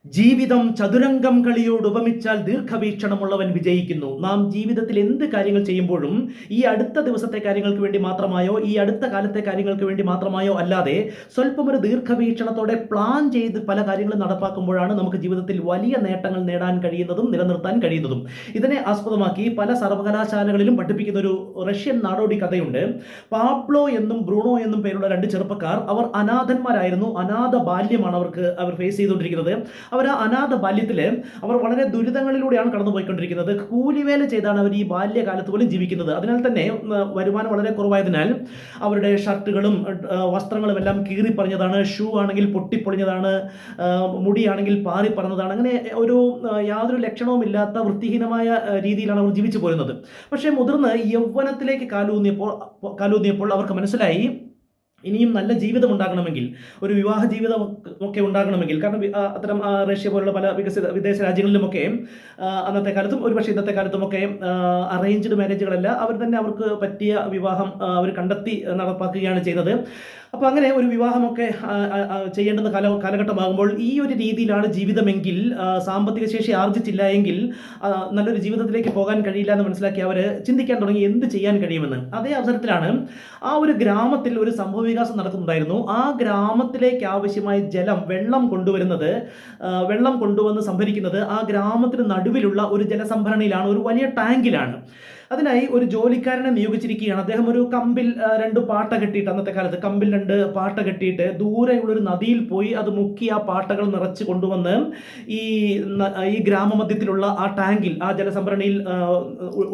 ജീവിതം ചതുരംഗം കളിയോട് ഉപമിച്ചാൽ ദീർഘവീക്ഷണമുള്ളവൻ വിജയിക്കുന്നു. നാം ജീവിതത്തിൽ എന്ത് കാര്യങ്ങൾ ചെയ്യുമ്പോഴും ഈ അടുത്ത ദിവസത്തെ കാര്യങ്ങൾക്ക് വേണ്ടി മാത്രമായോ ഈ അടുത്ത കാലത്തെ കാര്യങ്ങൾക്ക് വേണ്ടി മാത്രമായോ അല്ലാതെ സ്വല്പം ഒരു ദീർഘവീക്ഷണത്തോടെ പ്ലാൻ ചെയ്ത് പല കാര്യങ്ങളും നടപ്പാക്കുമ്പോഴാണ് നമുക്ക് ജീവിതത്തിൽ വലിയ നേട്ടങ്ങൾ നേടാൻ കഴിയുന്നതും നിലനിർത്താൻ കഴിയുന്നതും. ഇതിനെ ആസ്പദമാക്കി പല സർവകലാശാലകളിലും പഠിപ്പിക്കുന്ന ഒരു റഷ്യൻ നാടോടി കഥയുണ്ട്. പാബ്ലോ എന്നും ബ്രൂണോ എന്നും പേരുള്ള രണ്ട് ചെറുപ്പക്കാർ. അവർ അനാഥന്മാരായിരുന്നു. അനാഥ ബാല്യമാണ് അവർ ഫേസ് ചെയ്തുകൊണ്ടിരിക്കുന്നത്. അവർ ആ അനാഥ ബാല്യത്തിൽ അവർ വളരെ ദുരിതങ്ങളിലൂടെയാണ് കടന്നുപോയിക്കൊണ്ടിരിക്കുന്നത്. കൂലിവേല ചെയ്താണ് അവർ ഈ ബാല്യകാലത്ത് പോലും ജീവിക്കുന്നത്. അതിനാൽ തന്നെ വരുമാനം വളരെ കുറവായതിനാൽ അവരുടെ ഷർട്ടുകളും വസ്ത്രങ്ങളും എല്ലാം കീറിപ്പറഞ്ഞതാണ്, ഷൂ ആണെങ്കിൽ പൊട്ടിപ്പൊളിഞ്ഞതാണ്, മുടിയാണെങ്കിൽ പാറിപ്പറഞ്ഞതാണ്. അങ്ങനെ ഒരു യാതൊരു ലക്ഷണവുമില്ലാത്ത വൃത്തിഹീനമായ രീതിയിലാണ് അവർ ജീവിച്ചു പോരുന്നത്. പക്ഷേ മുതിർന്ന് യൗവനത്തിലേക്ക് കാലൂന്നിയപ്പോൾ അവർക്ക് മനസ്സിലായി, ഇനിയും നല്ല ജീവിതം ഉണ്ടാകണമെങ്കിൽ, ഒരു വിവാഹ ജീവിതം ഒക്കെ ഉണ്ടാകണമെങ്കിൽ, കാരണം അത്തരം റഷ്യ പോലുള്ള പല വിദേശ രാജ്യങ്ങളിലുമൊക്കെ അന്നത്തെ കാലത്തും ഒരുപക്ഷെ ഇന്നത്തെ കാലത്തുമൊക്കെ അറേഞ്ച്ഡ് മാരേജുകളല്ല, അവർ തന്നെ അവർക്ക് പറ്റിയ വിവാഹം അവർ കണ്ടെത്തി നടപ്പാക്കുകയാണ് ചെയ്യുന്നത്. അപ്പോൾ അങ്ങനെ ഒരു വിവാഹമൊക്കെ ചെയ്യേണ്ടുന്ന കാലഘട്ടമാകുമ്പോൾ ഈ ഒരു രീതിയിലാണ് ജീവിതമെങ്കിൽ, സാമ്പത്തിക ശേഷി ആർജിച്ചില്ല എങ്കിൽ നല്ലൊരു ജീവിതത്തിലേക്ക് പോകാൻ കഴിയില്ല എന്ന് മനസ്സിലാക്കി അവർ ചിന്തിക്കാൻ തുടങ്ങി എന്ത് ചെയ്യാൻ കഴിയുമെന്ന്. അതേ അവസരത്തിലാണ് ആ ഒരു ഗ്രാമത്തിൽ ഒരു സംഭവവികാസം നടക്കുന്നുണ്ടായിരുന്നു. ആ ഗ്രാമത്തിലേക്ക് ആവശ്യമായ വെള്ളം കൊണ്ടുവന്ന് സംഭരിക്കുന്നത് ആ ഗ്രാമത്തിന് നടുവിലുള്ള ഒരു ജലസംഭരണിയിലാണ്, ഒരു വലിയ ടാങ്കിലാണ്. അതിനായി ഒരു ജോലിക്കാരനെ നിയോഗിച്ചിരിക്കുകയാണ്. അദ്ദേഹം ഒരു കമ്പിൽ 2 പാട്ട കെട്ടിയിട്ട്, അന്നത്തെ കാലത്ത് കമ്പിൽ 2 പാട്ട കെട്ടിയിട്ട് ദൂരെയുള്ളൊരു നദിയിൽ പോയി അത് മുക്കി ആ പാട്ടകൾ നിറച്ച് കൊണ്ടുവന്ന് ഈ ഗ്രാമമധ്യത്തിലുള്ള ആ ടാങ്കിൽ, ആ ജലസംഭരണിയിൽ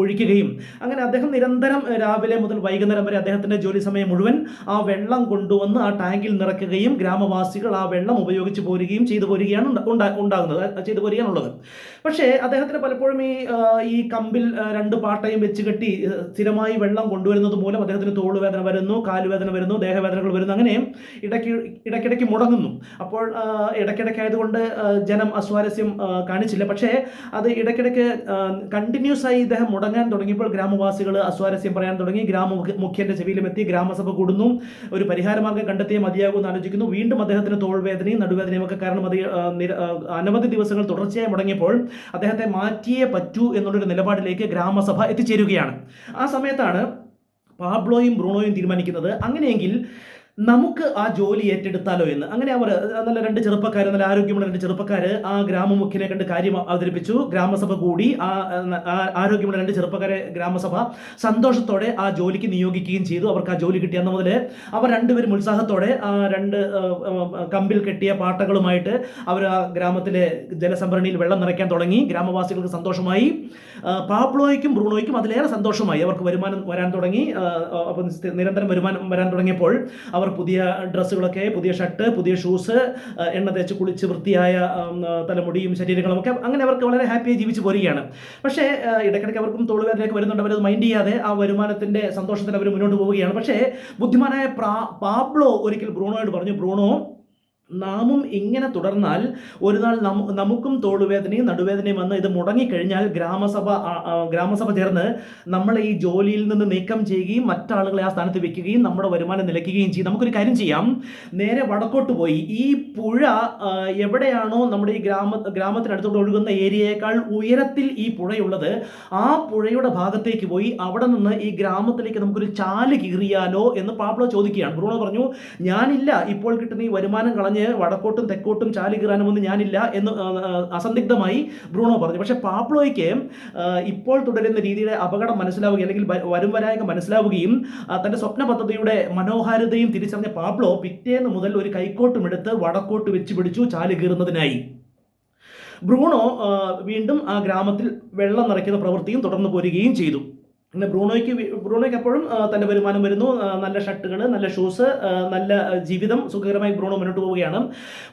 ഒഴിക്കുകയും, അങ്ങനെ അദ്ദേഹം നിരന്തരം രാവിലെ മുതൽ വൈകുന്നേരം വരെ അദ്ദേഹത്തിന്റെ ജോലി സമയം മുഴുവൻ ആ വെള്ളം കൊണ്ടുവന്ന് ആ ടാങ്കിൽ നിറയ്ക്കുകയും ഗ്രാമവാസികൾ ആ വെള്ളം ഉപയോഗിച്ച് പോരുകയും ചെയ്തു പോരുകയാണുള്ളത്. പക്ഷേ അദ്ദേഹത്തിന് പലപ്പോഴും ഈ കമ്പിൽ 2 പാട്ടയും വെച്ച് കെട്ടി സ്ഥിരമായി വെള്ളം കൊണ്ടുവരുന്നത് മൂലം അദ്ദേഹത്തിന് തോളുവേദന വരുന്നു, കാലുവേദന വരുന്നു, ദേഹവേദനകൾ വരുന്നു. അങ്ങനെ ഇടയ്ക്കിടയ്ക്ക് മുടങ്ങുന്നു. അപ്പോൾ ഇടയ്ക്കിടയ്ക്കായതുകൊണ്ട് ജനം അസ്വാരസ്യം കാണിച്ചില്ല. പക്ഷേ അത് ഇടയ്ക്കിടയ്ക്ക് കണ്ടിന്യൂസ് ആയി ഇദ്ദേഹം മുടങ്ങാൻ തുടങ്ങിയപ്പോൾ ഗ്രാമവാസികൾ അസ്വാരസ്യം പറയാൻ തുടങ്ങി. ഗ്രാമമുഖ്യന്റെ ചെവിയിലുമെത്തി. ഗ്രാമസഭ കൂടുന്നു. ഒരു പരിഹാരമാർഗം കണ്ടെത്തിയേ മതിയാകുമെന്ന് ആലോചിക്കുന്നു. വീണ്ടും അദ്ദേഹത്തിന് തോൾവേദനയും നടുവേദനയും ഒക്കെ കാരണം അത് അനവധി ദിവസങ്ങൾ തുടർച്ചയായി മുടങ്ങിയപ്പോൾ അദ്ദേഹത്തെ മാറ്റിയേ പറ്റൂ എന്നുള്ളൊരു നിലപാടിലേക്ക് ഗ്രാമസഭ എത്തിച്ചേരുകയാണ്. ആ സമയത്താണ് പാബ്ലോയും ബ്രൂണോയും തീരുമാനിക്കുന്നത്, അങ്ങനെയെങ്കിൽ നമുക്ക് ആ ജോലി ഏറ്റെടുത്താലോ എന്ന്. അങ്ങനെ അവർ നല്ല 2 ചെറുപ്പക്കാർ, നല്ല ആരോഗ്യമുള്ള 2 ചെറുപ്പക്കാർ ആ ഗ്രാമമുഖ്യനെ കണ്ട് കാര്യം അവതരിപ്പിച്ചു. ഗ്രാമസഭ കൂടി. ആരോഗ്യമുള്ള 2 ചെറുപ്പക്കാരെ ഗ്രാമസഭ സന്തോഷത്തോടെ ആ ജോലിക്ക് നിയോഗിക്കുകയും ചെയ്തു. അവർക്ക് ആ ജോലി കിട്ടിയ അന്ന് മുതൽ അവർ രണ്ടുപേരും ഉത്സാഹത്തോടെ 2 കമ്പിൽ കെട്ടിയ പാട്ടകളുമായിട്ട് അവർ ആ ഗ്രാമത്തിലെ ജലസംഭരണിയിൽ വെള്ളം നിറയ്ക്കാൻ തുടങ്ങി. ഗ്രാമവാസികൾക്ക് സന്തോഷമായി. പാബ്ലോയ്ക്കും ബ്രൂണോയ്ക്കും അതിലേറെ സന്തോഷമായി. അവർക്ക് വരുമാനം വരാൻ തുടങ്ങി. അപ്പം നിരന്തരം വരുമാനം വരാൻ തുടങ്ങിയപ്പോൾ അവർ പുതിയ ഡ്രസ്സുകളൊക്കെ, പുതിയ ഷർട്ട്, പുതിയ ഷൂസ്, എണ്ണ തേച്ച് കുളിച്ച് വൃത്തിയായ തലമുടിയും ശരീരങ്ങളും ഒക്കെ, അങ്ങനെ അവർക്ക് വളരെ ഹാപ്പിയായി ജീവിച്ചു പോരുകയാണ്. പക്ഷേ ഇടയ്ക്കിടയ്ക്ക് അവർക്കും തോളുവേദനയൊക്കെ വരുന്നുണ്ട്. അവരത് മൈൻഡ് ചെയ്യാതെ ആ വരുമാനത്തിന്റെ സന്തോഷത്തിൽ അവർ മുന്നോട്ട് പോവുകയാണ്. പക്ഷേ ബുദ്ധിമാനായ പാബ്ലോ ഒരിക്കൽ ബ്രൂണോയോട് പറഞ്ഞു, ബ്രൂണോ, നാമും ഇങ്ങനെ തുടർന്നാൽ ഒരു നാൾ നമുക്കും തോളുവേദനയും നടുവേദനയും വന്ന് ഇത് മുടങ്ങിക്കഴിഞ്ഞാൽ ഗ്രാമസഭ ചേർന്ന് നമ്മളെ ഈ ജോലിയിൽ നിന്ന് നീക്കം ചെയ്യുകയും മറ്റാളുകളെ ആ സ്ഥാനത്ത് വെക്കുകയും നമ്മുടെ വരുമാനം നിലയ്ക്കുകയും ചെയ്യും. നമുക്കൊരു കാര്യം ചെയ്യാം, നേരെ വടക്കോട്ട് പോയി ഈ പുഴ എവിടെയാണോ നമ്മുടെ ഈ ഗ്രാമത്തിനടുത്തോട്ട് ഒഴുകുന്ന ഏരിയയേക്കാൾ ഉയരത്തിൽ ഈ പുഴയുള്ളത്, ആ പുഴയുടെ ഭാഗത്തേക്ക് പോയി അവിടെ നിന്ന് ഈ ഗ്രാമത്തിലേക്ക് നമുക്കൊരു ചാല് കീറിയാലോ എന്ന് പാബ്ലോ ചോദിക്കുകയാണ്. ബ്രൂണോ പറഞ്ഞു, ഞാനില്ല, ഇപ്പോൾ കിട്ടുന്ന ഈ വരുമാനം കളഞ്ഞ് വടക്കോട്ടും തെക്കോട്ടും ചാലി കീറാനുമൊന്നും ഞാനില്ല എന്ന് അസന്ദിഗ്ധമായി ബ്രൂണോ പറഞ്ഞു. പക്ഷെ പാബ്ലോയ്ക്ക് ഇപ്പോൾ തുടരുന്ന രീതിയുടെ അപകടം മനസ്സിലാവുകയും അല്ലെങ്കിൽ വരുംവരായക മനസ്സിലാവുകയും തന്റെ സ്വപ്ന പദ്ധതിയുടെ മനോഹാരിതയും തിരിച്ചറിഞ്ഞ പാബ്ലോ പിറ്റേന്ന് മുതൽ ഒരു കൈക്കോട്ടും എടുത്ത് വടക്കോട്ട് വെച്ച് പിടിച്ചു ചാലി കീറുന്നതിനായി. ബ്രൂണോ വീണ്ടും ആ ഗ്രാമത്തിൽ വെള്ളം നിറയ്ക്കുന്ന പ്രവൃത്തിയും തുടർന്നു പോരുകയും ചെയ്തു. പിന്നെ ബ്രൂണോയ്ക്ക് എപ്പോഴും തൻ്റെ വരുമാനം വരുന്നു. നല്ല ഷർട്ടുകൾ, നല്ല ഷൂസ്, നല്ല ജീവിതം, സുഖകരമായി ബ്രൂണോ മുന്നോട്ട് പോവുകയാണ്.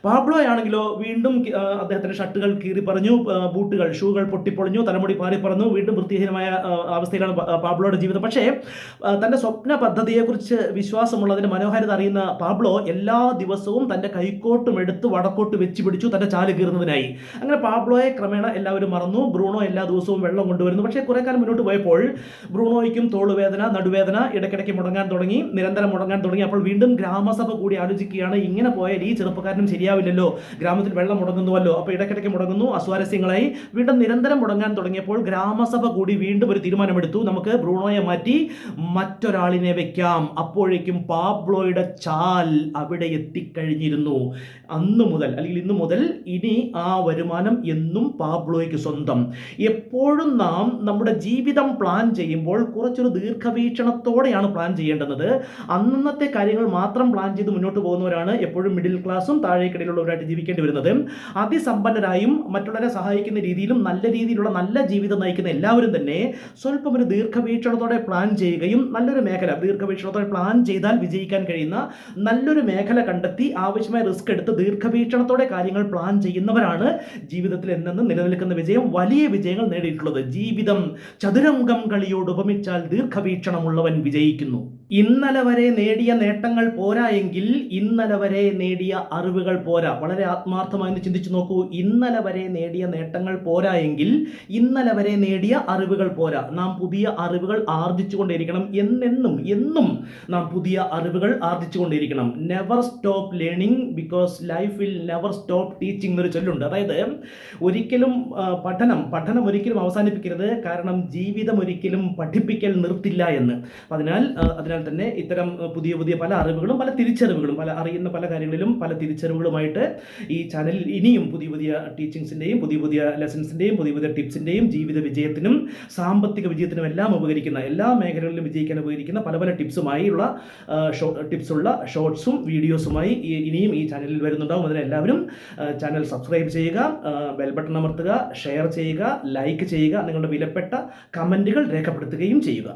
പാബ്ലോ ആണെങ്കിലോ വീണ്ടും അദ്ദേഹത്തിൻ്റെ ഷർട്ടുകൾ കീറിപ്പറഞ്ഞു, ഷൂകൾ പൊട്ടിപ്പൊളിഞ്ഞു, തലമുടി പാറിപ്പറഞ്ഞു. വീണ്ടും വൃത്തിഹീനമായ അവസ്ഥയിലാണ് പാബ്ലോയുടെ ജീവിതം. പക്ഷേ തൻ്റെ സ്വപ്ന പദ്ധതിയെക്കുറിച്ച് വിശ്വാസമുള്ളതിൻ്റെ മനോഹാരിത അറിയുന്ന പാബ്ലോ എല്ലാ ദിവസവും തൻ്റെ കൈക്കോട്ടും എടുത്ത് വടക്കോട്ട് വെച്ച് പിടിച്ചു തൻ്റെ ചാല് കീറുന്നതിനായി. അങ്ങനെ പാബ്ലോയെ ക്രമേണ എല്ലാവരും മറന്നു. ബ്രൂണോ എല്ലാ ദിവസവും വെള്ളം കൊണ്ടുവരുന്നു. പക്ഷേ കുറേ കാലം മുന്നോട്ട് പോയപ്പോൾ ബ്രൂണോയ്ക്കും തോളുവേദന, നടുവേദന ഇടയ്ക്കിടയ്ക്ക് മുടങ്ങാൻ തുടങ്ങി, നിരന്തരം മുടങ്ങാൻ തുടങ്ങി. അപ്പോൾ വീണ്ടും ഗ്രാമസഭ കൂടി ആലോചിക്കുകയാണ്, ഇങ്ങനെ പോയാൽ ഈ ചെറുപ്പക്കാരനും ശരിയാവില്ലല്ലോ, ഗ്രാമത്തിൽ വെള്ളം മുടങ്ങുന്നുവല്ലോ. അപ്പോൾ ഇടയ്ക്കിടയ്ക്ക് മുടങ്ങുന്നു, അസ്വാരസ്യങ്ങളായി, വീണ്ടും നിരന്തരം മുടങ്ങാൻ തുടങ്ങിയപ്പോൾ ഗ്രാമസഭ കൂടി വീണ്ടും ഒരു തീരുമാനമെടുത്തു, നമുക്ക് ബ്രൂണോയെ മാറ്റി മറ്റൊരാളിനെ വെക്കാം. അപ്പോഴേക്കും പാബ്ലോയുടെ ചാൽ അവിടെ എത്തിക്കഴിഞ്ഞിരുന്നു. അന്ന് മുതൽ അല്ലെങ്കിൽ ഇന്ന് മുതൽ ഇനി ആ വരുമാനം എന്നും പാബ്ലോയ്ക്ക് സ്വന്തം. എപ്പോഴും നാം നമ്മുടെ ജീവിതം പ്ലാൻ ചെയ്യുമ്പോൾ കുറച്ചൊരു ദീർഘവീക്ഷണത്തോടെയാണ് പ്ലാൻ ചെയ്യേണ്ടത്. അന്നത്തെ കാര്യങ്ങൾ മാത്രം പ്ലാൻ ചെയ്ത് മുന്നോട്ട് പോകുന്നവരാണ് എപ്പോഴും മിഡിൽ ക്ലാസ്സും താഴേക്കിടയിലുള്ളവരായിട്ട് ജീവിക്കേണ്ടി വരുന്നത്. അതിസമ്പന്നരായും മറ്റുള്ളവരെ സഹായിക്കുന്ന രീതിയിലും നല്ല രീതിയിലുള്ള നല്ല ജീവിതം നയിക്കുന്ന എല്ലാവരും തന്നെ സ്വല്പം ഒരു ദീർഘവീക്ഷണത്തോടെ പ്ലാൻ ചെയ്യുകയും നല്ലൊരു മേഖല ദീർഘവീക്ഷണത്തോടെ പ്ലാൻ ചെയ്താൽ വിജയിക്കാൻ കഴിയുന്ന നല്ലൊരു മേഖല കണ്ടെത്തി ആവശ്യമായ റിസ്ക് എടുത്ത് ദീർഘവീക്ഷണത്തോടെ കാര്യങ്ങൾ പ്ലാൻ ചെയ്യുന്നവരാണ് ജീവിതത്തിൽ എന്നെന്നും നിലനിൽക്കുന്ന വിജയം, വലിയ വിജയങ്ങൾ നേടിയിട്ടുള്ളത്. ജീവിതം ചതുരംഗം കളിയോട് ഉപമിച്ചാൽ ദീർഘവീക്ഷണമുള്ളവൻ വിജയിക്കുന്നു. ഇന്നലെ വരെ നേടിയ നേട്ടങ്ങൾ പോരാ എങ്കിൽ ഇന്നലെ വരെ നേടിയ അറിവുകൾ പോരാ. വളരെ ആത്മാർത്ഥമായി ചിന്തിച്ചു നോക്കൂ. ഇന്നലെ വരെ നേടിയ നേട്ടങ്ങൾ പോരാ എങ്കിൽ ഇന്നലെ വരെ നേടിയ അറിവുകൾ പോരാ. നാം പുതിയ അറിവുകൾ ആർജിച്ചുകൊണ്ടേയിരിക്കണം. എന്നും നാം പുതിയ അറിവുകൾ ആർജിച്ചുകൊണ്ടേയിരിക്കണം. Never stop learning because life will never stop teaching എന്നൊരു ചൊല്ലുണ്ട്. അതായത് ഒരിക്കലും പഠനം ഒരിക്കലും അവസാനിപ്പിക്കരുത്, കാരണം ജീവിതം ഒരിക്കലും പഠിപ്പിക്കൽ നിർത്തില്ല എന്ന്. അതിനാൽ തന്നെ ഇത്തരം പുതിയ പുതിയ പല അറിവുകളും പല തിരിച്ചറിവുകളും അറിയുന്ന പല കാര്യങ്ങളിലും പല തിരിച്ചറിവുകളുമായിട്ട് ഈ ചാനലിൽ ഇനിയും പുതിയ പുതിയ ടീച്ചിങ്സിൻ്റെയും പുതിയ പുതിയ ലെസൺസിൻ്റെയും പുതിയ പുതിയ ടിപ്സിൻ്റെയും ജീവിത വിജയത്തിനും സാമ്പത്തിക വിജയത്തിനും എല്ലാം ഉപകരിക്കുന്ന, എല്ലാ മേഖലകളിലും വിജയിക്കാൻ ഉപകരിക്കുന്ന പല പല ടിപ്സുള്ള ഷോർട്സും വീഡിയോസുമായി ഇനിയും ഈ ചാനലിൽ വരുന്നുണ്ടാവും. അതിനെല്ലാവരും ചാനൽ സബ്സ്ക്രൈബ് ചെയ്യുക, ബെൽ ബട്ടൺ അമർത്തുക, ഷെയർ ചെയ്യുക, ലൈക്ക് ചെയ്യുക, നിങ്ങളുടെ വിലപ്പെട്ട കമൻറ്റുകൾ രേഖപ്പെടുത്തുകയും ചെയ്യുക.